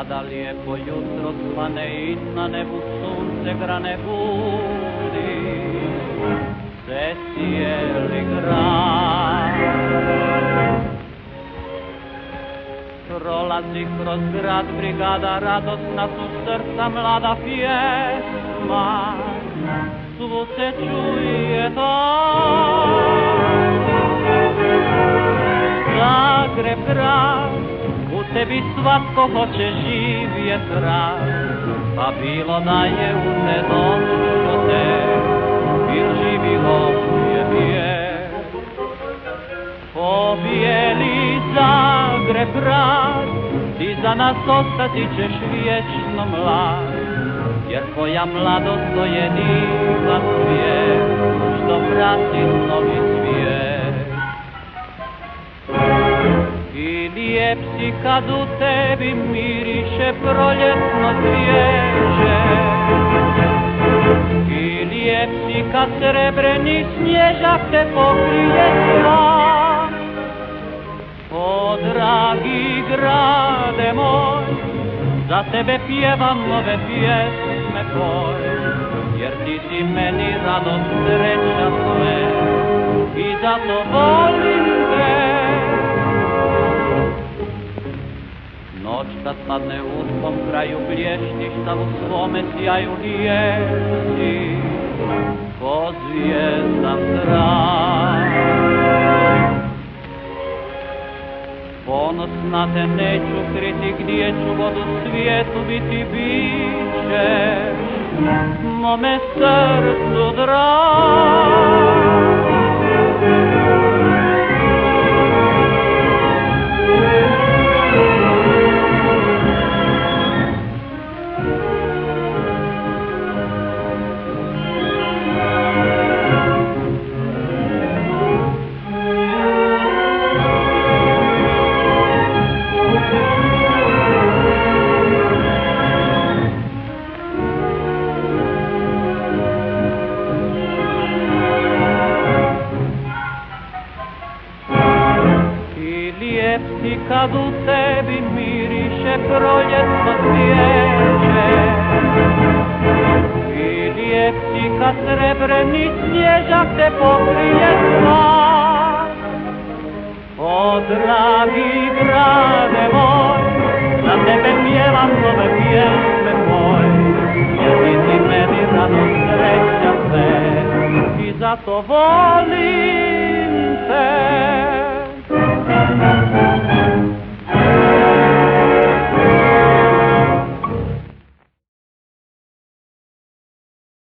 Kada lijepo jutro svane i na nebu sunce grane budi se cijeli grad. Prolazi kroz grad brigada, radosna su srca, mlada pjesma, svu se čuje Zagreb grad, u tebi svatko hoće živjet rad, pa bilo da je u te noćote, bil živi ovdje vijek. O bijeli Zagreb grad, ti za nas ostati ćeš vječno mlad, jer tvoja mladost to je divan svijet, što prati novi svijet. I lijep si kad u tebi miriše proljetno cvijeće, i lijep si kad srebreni snježak te pokrije sva. O dragi grade moj, za tebe pjevam nove pjesme tvoj, jer ti si meni radost, sreća sve, i zato volim te. Noć kad padne u tvom kraju blješništa, u svome sjaju lijeci, ko zvijezdan trak. Ponosna te neću kriti, gdje ću god u svijetu biti, bit ćeš mome srcu drag. I kad u tebi miriše proljetno cvijeće, i lijep si kad srebreni snježak te pokrije sva. O dragi grade moj, za tebe pjevam nove pjesme tvoj, jer ti si meni radost, sreća sve, i zato volim te.